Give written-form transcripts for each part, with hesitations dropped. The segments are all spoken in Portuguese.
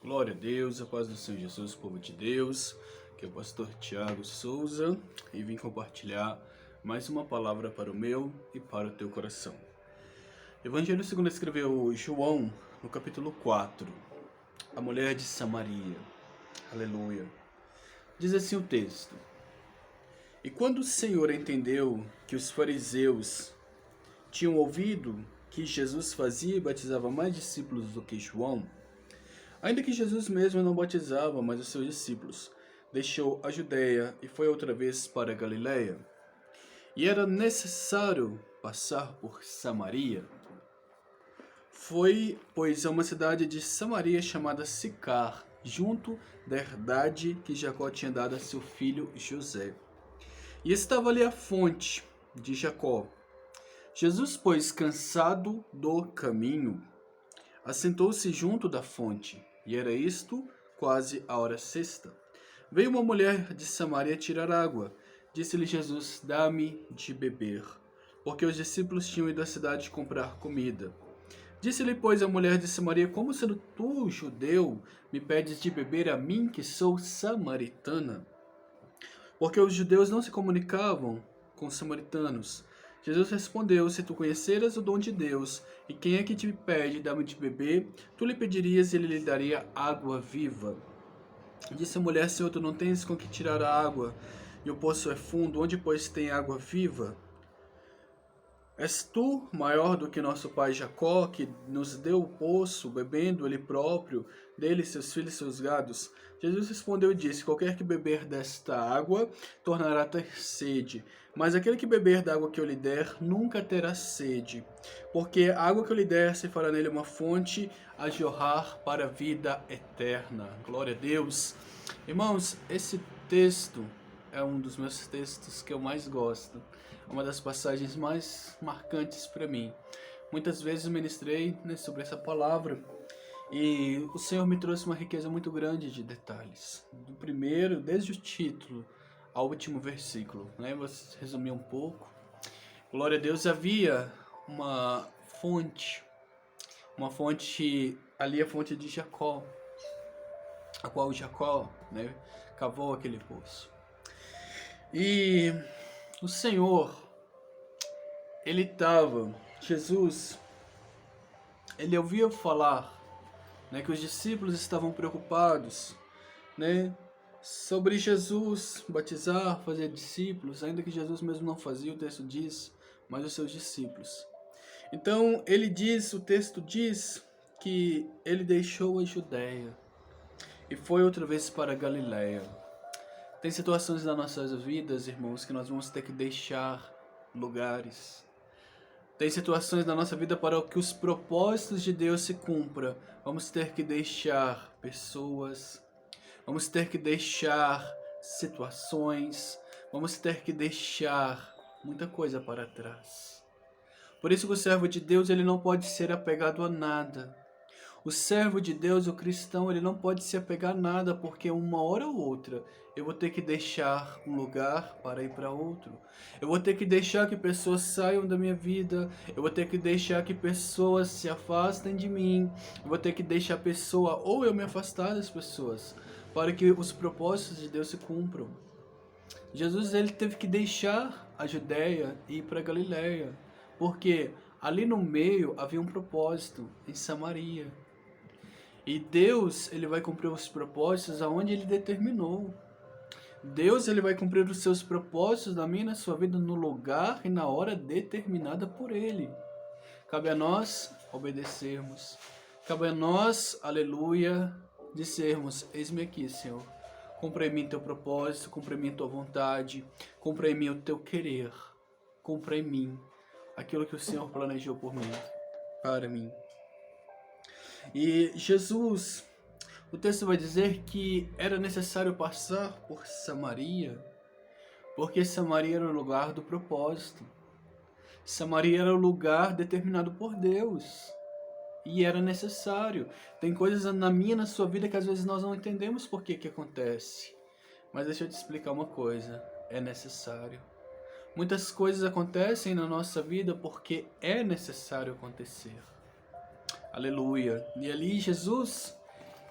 Glória a Deus, a paz do Senhor Jesus, povo de Deus, que é o pastor Tiago Souza e vim compartilhar mais uma palavra para o meu e para o teu coração. Evangelho segundo escreveu João, no capítulo 4, a mulher de Samaria. Aleluia. Diz assim o texto: E quando o Senhor entendeu que os fariseus tinham ouvido que Jesus fazia e batizava mais discípulos do que João, ainda que Jesus mesmo não batizava, mas os seus discípulos, deixou a Judéia e foi outra vez para a Galiléia. E era necessário passar por Samaria. Foi, pois, a uma cidade de Samaria chamada Sicar, junto da herdade que Jacó tinha dado a seu filho José. E estava ali a fonte de Jacó. Jesus, pois, cansado do caminho, assentou-se junto da fonte, e era isto quase a hora sexta. Veio uma mulher de Samaria tirar água. Disse-lhe Jesus: Dá-me de beber, porque os discípulos tinham ido à cidade comprar comida. Disse-lhe, pois, a mulher de Samaria: Como sendo tu, judeu, me pedes de beber a mim, que sou samaritana? Porque os judeus não se comunicavam com os samaritanos. Jesus respondeu: Se tu conheceras o dom de Deus, e quem é que te pede, dá-me de beber, tu lhe pedirias e ele lhe daria água viva. Disse a mulher: Senhor, tu não tens com que tirar a água, e o poço é fundo, onde, pois, tem água viva? És tu maior do que nosso pai Jacó, que nos deu o poço, bebendo ele próprio, dele, seus filhos e seus gados? Jesus respondeu e disse: Qualquer que beber desta água tornará a ter sede, mas aquele que beber da água que eu lhe der nunca terá sede, porque a água que eu lhe der se fará nele uma fonte a jorrar para a vida eterna. Glória a Deus. Irmãos, esse texto é um dos meus textos que eu mais gosto. É uma das passagens mais marcantes para mim. Muitas vezes ministrei sobre essa palavra e o Senhor me trouxe uma riqueza muito grande de detalhes. Do primeiro, desde o título ao último versículo, né? Vou resumir um pouco. Glória a Deus, havia uma fonte ali, a fonte de Jacó, a qual Jacó, né, cavou aquele poço. E o Senhor, Jesus, ele ouvia falar, né, que os discípulos estavam preocupados, né, sobre Jesus batizar, fazer discípulos, ainda que Jesus mesmo não fazia, o texto diz, mas os seus discípulos. Então, o texto diz que ele deixou a Judéia e foi outra vez para a Galiléia. Tem situações nas nossas vidas, irmãos, que nós vamos ter que deixar lugares. Tem situações na nossa vida para que os propósitos de Deus se cumpram. Vamos ter que deixar pessoas, vamos ter que deixar situações, vamos ter que deixar muita coisa para trás. Por isso que o servo de Deus, ele não pode ser apegado a nada. O servo de Deus, o cristão, ele não pode se apegar a nada, porque uma hora ou outra eu vou ter que deixar um lugar para ir para outro. Eu vou ter que deixar que pessoas saiam da minha vida. Eu vou ter que deixar que pessoas se afastem de mim. Eu vou ter que deixar a pessoa, ou eu me afastar das pessoas, para que os propósitos de Deus se cumpram. Jesus, ele teve que deixar a Judéia e ir para a Galiléia, porque ali no meio havia um propósito, em Samaria. E Deus, ele vai cumprir os propósitos aonde ele determinou. Deus, ele vai cumprir os seus propósitos na minha e na sua vida no lugar e na hora determinada por ele. Cabe a nós obedecermos. Cabe a nós, aleluia, dizermos: Eis-me aqui, Senhor. Cumpra em mim teu propósito, cumpra em mim tua vontade, cumpra em mim o teu querer. Cumpra em mim aquilo que o Senhor planejou por mim, para mim. E Jesus, o texto vai dizer que era necessário passar por Samaria, porque Samaria era o lugar do propósito. Samaria era o lugar determinado por Deus. E era necessário. Tem coisas na minha e na sua vida que às vezes nós não entendemos por que acontece. Mas deixa eu te explicar uma coisa. É necessário. Muitas coisas acontecem na nossa vida porque é necessário acontecer. Aleluia. E ali Jesus,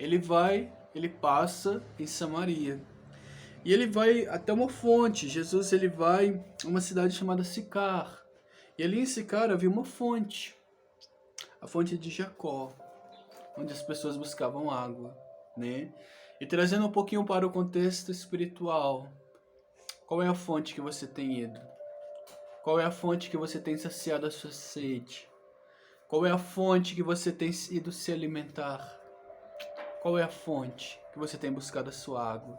ele passa em Samaria. E ele vai até uma fonte. Jesus ele vai a uma cidade chamada Sicar. E ali em Sicar havia uma fonte. A fonte de Jacó, onde as pessoas buscavam água, né? E trazendo um pouquinho para o contexto espiritual, qual é a fonte que você tem ido? Qual é a fonte que você tem saciado a sua sede? Qual é a fonte que você tem ido se alimentar? Qual é a fonte que você tem buscado a sua água?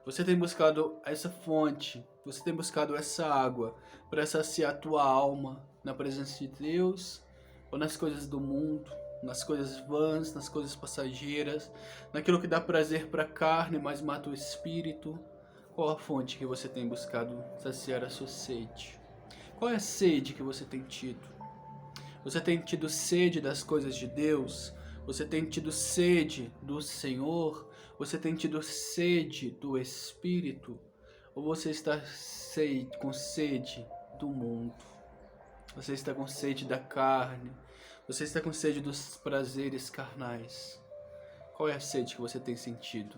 Você tem buscado essa fonte, você tem buscado essa água para saciar a tua alma na presença de Deus ou nas coisas do mundo, nas coisas vãs, nas coisas passageiras, naquilo que dá prazer para a carne, mas mata o espírito? Qual a fonte que você tem buscado saciar a sua sede? Qual é a sede que você tem tido? Você tem tido sede das coisas de Deus? Você tem tido sede do Senhor? Você tem tido sede do Espírito? Ou você está com sede do mundo? Você está com sede da carne? Você está com sede dos prazeres carnais? Qual é a sede que você tem sentido?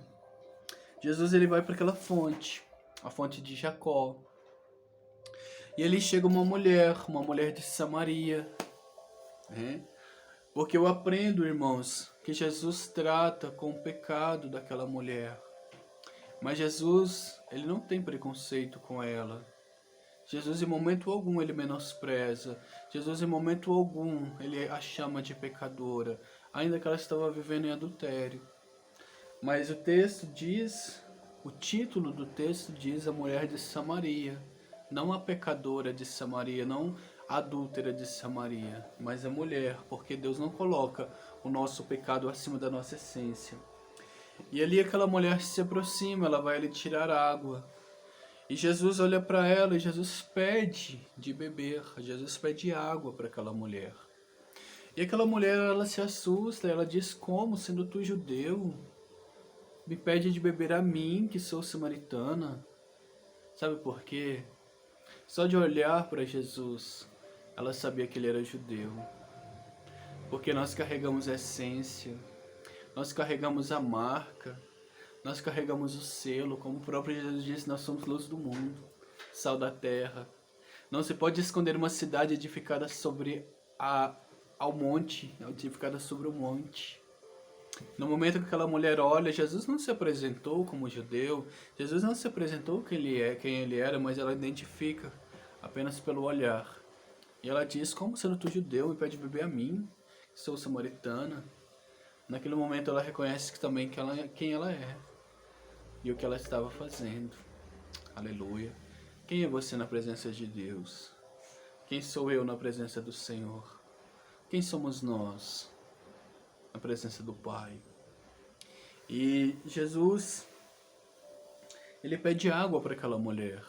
Jesus ele vai para aquela fonte, a fonte de Jacó. E ali chega uma mulher de Samaria, né? Porque eu aprendo, irmãos, que Jesus trata com o pecado daquela mulher. Mas Jesus, ele não tem preconceito com ela. Jesus, em momento algum, ele menospreza. Jesus, em momento algum, ele a chama de pecadora, ainda que ela estava vivendo em adultério. Mas o texto diz, o título do texto diz a mulher de Samaria. Não a pecadora de Samaria, não a adúltera de Samaria, mas a mulher, porque Deus não coloca o nosso pecado acima da nossa essência. E ali aquela mulher se aproxima, ela vai ali tirar água. E Jesus olha para ela e Jesus pede de beber, Jesus pede água para aquela mulher. E aquela mulher, ela se assusta, ela diz: como, sendo tu judeu, me pede de beber a mim, que sou samaritana? Sabe por quê? Só de olhar para Jesus, ela sabia que ele era judeu. Porque nós carregamos a essência, nós carregamos a marca, nós carregamos o selo, como o próprio Jesus disse, nós somos luz do mundo, sal da terra. Não se pode esconder uma cidade edificada sobre ao monte, edificada sobre o monte. No momento que aquela mulher olha, Jesus não se apresentou como judeu, Jesus não se apresentou quem ele era, mas ela identifica apenas pelo olhar. E ela diz: como sendo tu judeu me pede beber a mim, que sou samaritana? Naquele momento ela reconhece que também quem ela é e o que ela estava fazendo. Aleluia. Quem é você na presença de Deus? Quem sou eu na presença do Senhor? Quem somos nós na presença do Pai? E Jesus, ele pede água para aquela mulher.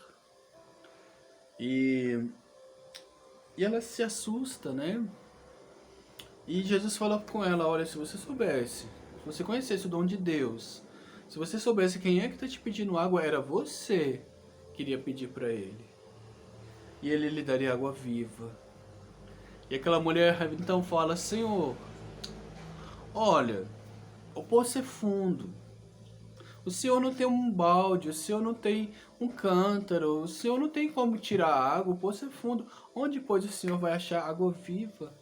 E ela se assusta, né? E Jesus fala com ela: olha, se você soubesse, se você conhecesse o dom de Deus, se você soubesse quem é que está te pedindo água, era você que iria pedir para ele. E ele lhe daria água viva. E aquela mulher então fala: Senhor, olha, o poço é fundo. O Senhor não tem um balde, o Senhor não tem um cântaro, o Senhor não tem como tirar água, o poço é fundo. Onde, pois, o Senhor vai achar água viva?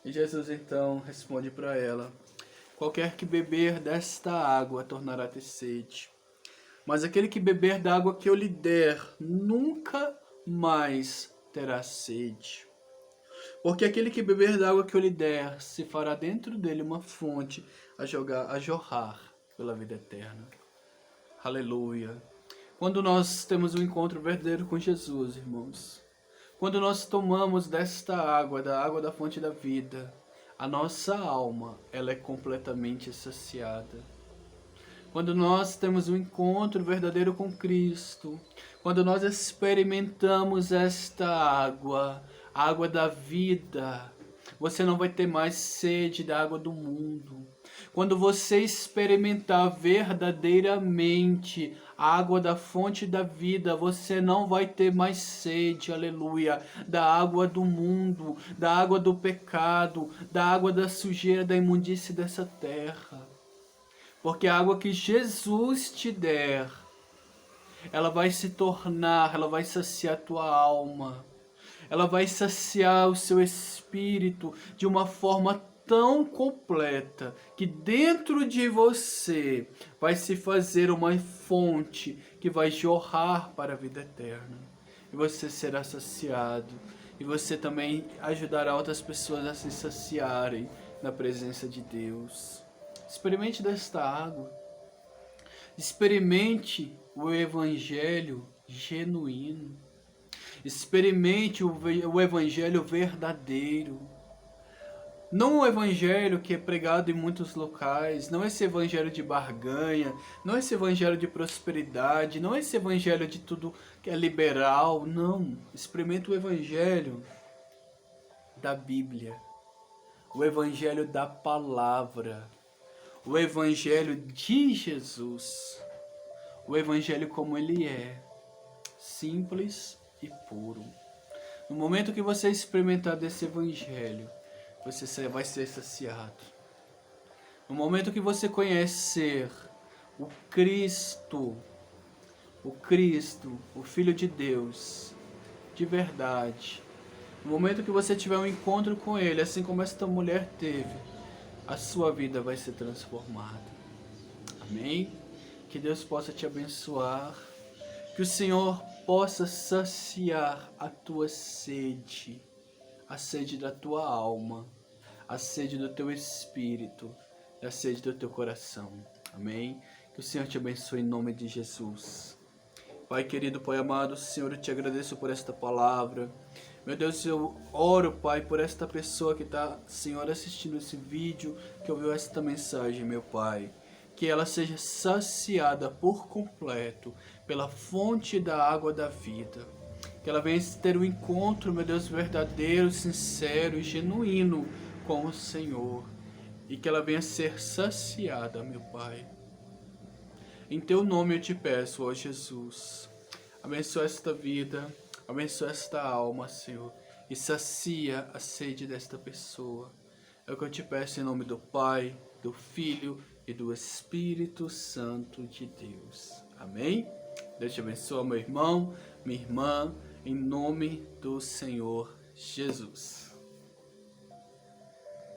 E Jesus então responde para ela: qualquer que beber desta água tornará a ter sede. Mas aquele que beber da água que eu lhe der, nunca mais terá sede. Porque aquele que beber da água que eu lhe der, se fará dentro dele uma fonte a jorrar pela vida eterna. Aleluia. Quando nós temos um encontro verdadeiro com Jesus, irmãos, quando nós tomamos desta água, da água da fonte da vida, a nossa alma, ela é completamente saciada. Quando nós temos um encontro verdadeiro com Cristo, quando nós experimentamos esta água, a água da vida, você não vai ter mais sede da água do mundo. Quando você experimentar verdadeiramente a água da fonte da vida, você não vai ter mais sede, aleluia, da água do mundo, da água do pecado, da água da sujeira, da imundície dessa terra. Porque a água que Jesus te der, ela vai se tornar, ela vai saciar a tua alma. Ela vai saciar o seu espírito de uma forma tão completa que dentro de você vai se fazer uma fonte que vai jorrar para a vida eterna. E você será saciado. E você também ajudará outras pessoas a se saciarem na presença de Deus. Experimente desta água. Experimente o evangelho genuíno. Experimente o evangelho verdadeiro. Não o evangelho que é pregado em muitos locais, não esse evangelho de barganha, não esse evangelho de prosperidade, não esse evangelho de tudo que é liberal, não. Experimenta o evangelho da Bíblia, o evangelho da palavra, o evangelho de Jesus, o evangelho como ele é, simples e puro. No momento que você experimentar desse evangelho, você vai ser saciado. No momento que você conhecer o Cristo, o Filho de Deus, de verdade, no momento que você tiver um encontro com Ele, assim como esta mulher teve, a sua vida vai ser transformada. Amém? Que Deus possa te abençoar. Que o Senhor possa saciar a tua sede, a sede da tua alma, a sede do teu espírito, a sede do teu coração. Amém? Que o Senhor te abençoe em nome de Jesus. Pai querido, Pai amado, Senhor, eu te agradeço por esta palavra. Meu Deus, eu oro, Pai, por esta pessoa que está, Senhor, assistindo esse vídeo, que ouviu esta mensagem, meu Pai. Que ela seja saciada por completo pela fonte da água da vida. Que ela venha ter um encontro, meu Deus, verdadeiro, sincero e genuíno com o Senhor. E que ela venha ser saciada, meu Pai. Em teu nome eu te peço, ó Jesus. Abençoa esta vida, abençoa esta alma, Senhor. E sacia a sede desta pessoa. É o que eu te peço em nome do Pai, do Filho e do Espírito Santo de Deus. Amém? Deus te abençoe, meu irmão, minha irmã, em nome do Senhor Jesus.